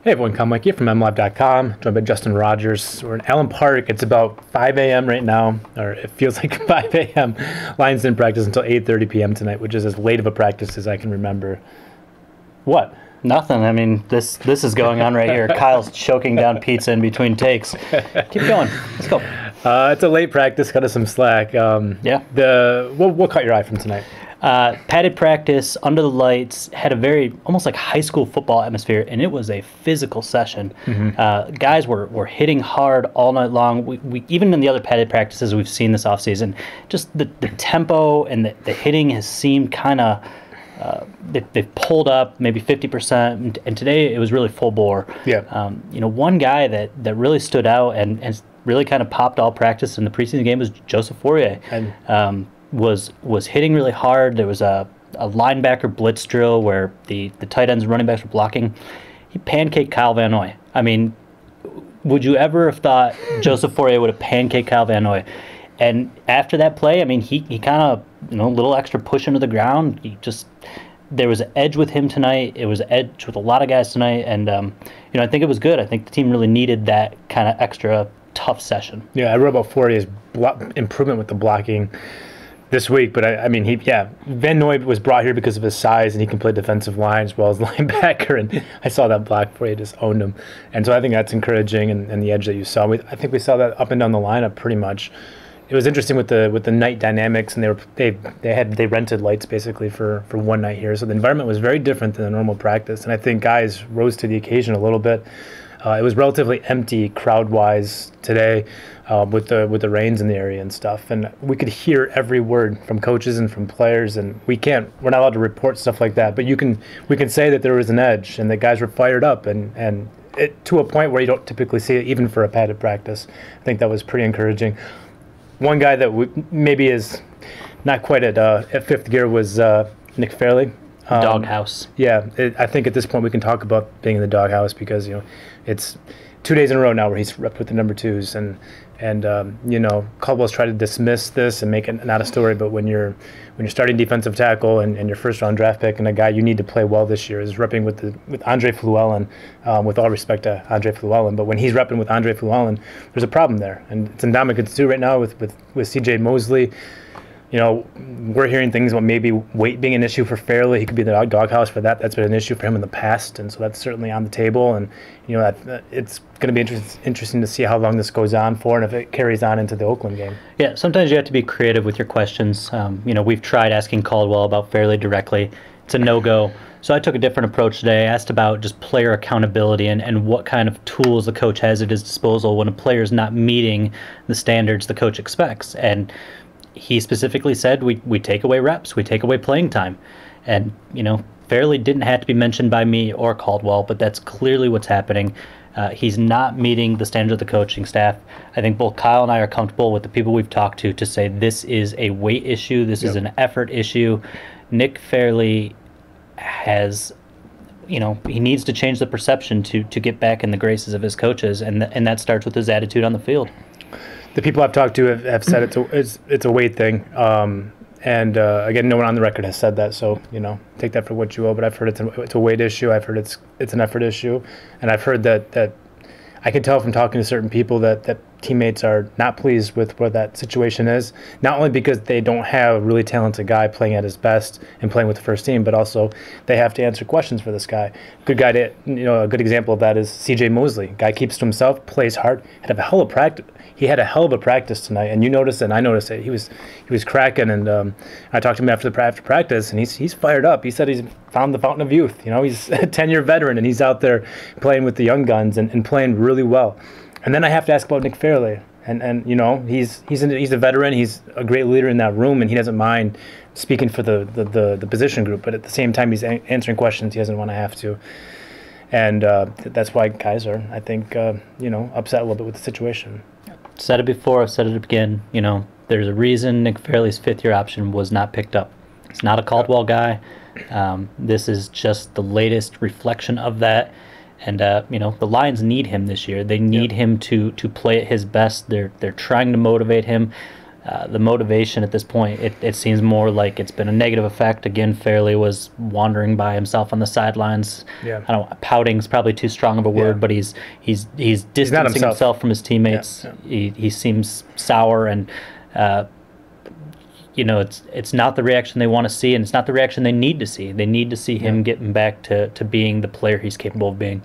Hey everyone, Meinke from MLive.com, joined by Justin Rogers. We're in Allen Park. It's about 5 a.m. right now, or it feels like 5 a.m. Lions didn't practice until 8:30 p.m. tonight, which is as late of a practice as I can remember. What? Nothing. I mean, this is going on right here. Kyle's choking down pizza in between takes. Keep going. Let's go. It's a late practice, cut us some slack. Yeah. What caught your eye from tonight? Padded practice, under the lights, had a very, almost like high school football atmosphere, and it was a physical session. Mm-hmm. Guys were hitting hard all night long. We even in the other padded practices we've seen this offseason, just the tempo and the hitting has seemed kind of, they've pulled up maybe 50%, and today it was really full bore. Yeah. One guy that really stood out and really kind of popped all practice in the preseason game was Joseph-fauria. Was hitting really hard. There was a linebacker blitz drill where the tight ends and running backs were blocking. He pancaked Kyle Van Noy. I mean, would you ever have thought Joseph-fauria would have pancaked Kyle Van Noy? And after that play, I mean, he kind of, a little extra push into the ground. There was an edge with him tonight. It was an edge with a lot of guys tonight. And, I think it was good. I think the team really needed that kind of extra tough session. Yeah, I wrote about Fauria's improvement with the blocking this week, but Van Noy was brought here because of his size, and he can play defensive line as well as linebacker, and I saw that block Fauria just owned him, and so I think that's encouraging, and the edge that you saw. I think we saw that up and down the lineup pretty much. It was interesting with the night dynamics, and they rented lights basically for one night here, so the environment was very different than a normal practice, and I think guys rose to the occasion a little bit. It was relatively empty crowd-wise today with the rains in the area and stuff, and we could hear every word from coaches and from players, and we're not allowed to report stuff like that, but we can say that there was an edge and that guys were fired up, and it to a point where you don't typically see it even for a padded practice. I think that was pretty encouraging. One guy that maybe is not quite at fifth gear was Nick Fairley. Doghouse. Yeah, I think at this point we can talk about being in the doghouse because it's 2 days in a row now where he's repped with the number twos, and Caldwell's tried to dismiss this and make it not a story, but when you're starting defensive tackle and your first round draft pick and a guy you need to play well this year is repping with Andre Fluellen, with all respect to Andre Fluellen, but when he's repping with Andre Fluellen, there's a problem there, and it's endemic. It's too right now with C.J. Mosley. We're hearing things about maybe weight being an issue for Fairley. He could be in the doghouse for that. That's been an issue for him in the past, and so that's certainly on the table. And it's going to be interesting to see how long this goes on for, and if it carries on into the Oakland game. Yeah, sometimes you have to be creative with your questions. We've tried asking Caldwell about Fairley directly. It's a no-go. So I took a different approach today. I asked about just player accountability and what kind of tools the coach has at his disposal when a player is not meeting the standards the coach expects. And he specifically said we take away reps, we take away playing time. And, Fairley didn't have to be mentioned by me or Caldwell, but that's clearly what's happening. He's not meeting the standards of the coaching staff. I think both Kyle and I are comfortable with the people we've talked to say this is a weight issue, this is an effort issue. Nick Fairley has, he needs to change the perception to get back in the graces of his coaches, and that starts with his attitude on the field. The people I've talked to have said it's a weight thing, and again, no one on the record has said that. So take that for what you will. But I've heard it's a weight issue. I've heard it's an effort issue, and I've heard that I can tell from talking to certain people that teammates are not pleased with what that situation is. Not only because they don't have a really talented guy playing at his best and playing with the first team, but also they have to answer questions for this guy. A good example of that is C.J. Mosley. Guy keeps to himself, plays hard, had a hell of a practice. He had a hell of a practice tonight, and you noticed it, and I noticed it. He was cracking, and I talked to him after practice, and he's fired up. He said he's found the fountain of youth. He's a 10-year veteran, and he's out there playing with the young guns and playing really well. And then I have to ask about Nick Fairley, and he's a veteran. He's a great leader in that room, and he doesn't mind speaking for the position group. But at the same time, he's answering questions he doesn't want to have to, and that's why guys are, I think, upset a little bit with the situation. Said it before, I've said it again. There's a reason Nick Fairley's fifth-year option was not picked up. It's not a Caldwell guy. This is just the latest reflection of that. And the Lions need him this year. They need him to play at his best. They're trying to motivate him. The motivation at this point, it seems more like it's been a negative effect. Again, Fairley was wandering by himself on the sidelines. Yeah. I don't know, pouting's probably too strong of a word, but he's distancing himself from his teammates. Yeah. He seems sour, and it's not the reaction they want to see, and it's not the reaction they need to see. They need to see him getting back to being the player he's capable of being.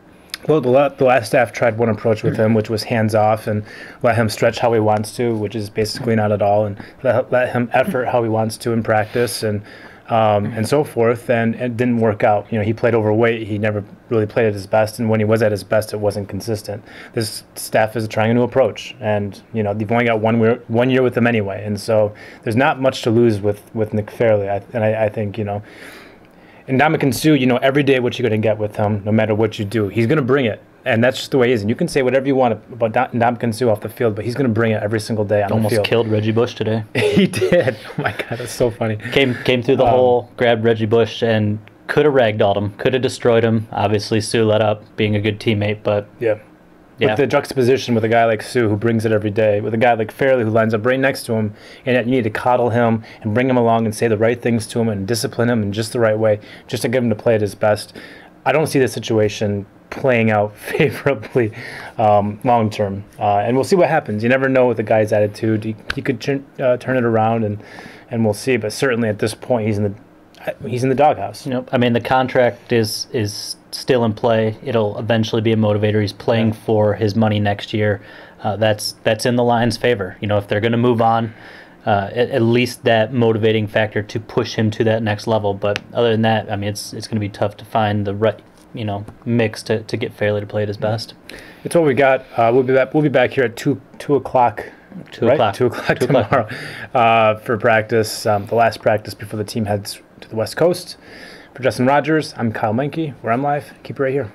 Well, the last staff tried one approach with him, which was hands off and let him stretch how he wants to, which is basically not at all, and let him effort how he wants to in practice and so forth. And it didn't work out. He played overweight. He never really played at his best, and when he was at his best, it wasn't consistent. This staff is trying a new approach, and they've only got 1 year with him anyway, and so there's not much to lose with Nick Fairley. I think And Ndamukong Suh, every day what you're going to get with him, no matter what you do, he's going to bring it. And that's just the way he is. And you can say whatever you want about Ndamukong Suh off the field, but he's going to bring it every single day on the field. Almost killed Reggie Bush today. He did. Oh, my God, that's so funny. Came through the hole, grabbed Reggie Bush, and could have ragdolled him, could have destroyed him. Obviously, Suh let up, being a good teammate, but... Yeah. With the juxtaposition with a guy like Suh who brings it every day, with a guy like Fairley who lines up right next to him, and yet you need to coddle him and bring him along and say the right things to him and discipline him in just the right way, just to get him to play at his best. I don't see the situation playing out favorably long term, and we'll see what happens. You never know with the guy's attitude. He could turn it around, and we'll see. But certainly at this point, he's in the doghouse. I mean, the contract is still in play. It'll eventually be a motivator. He's playing for his money next year. That's in the Lions' favor. If they're going to move on, at least that motivating factor to push him to that next level. But other than that, I mean, it's going to be tough to find the right mix to get Fairley to play at his best. It's what we got. We'll be back here at 2 o'clock. 2 o'clock tomorrow for practice. The last practice before the team heads to the West Coast. For Justin Rogers, I'm Kyle Meinke. Where I'm live. Keep it right here.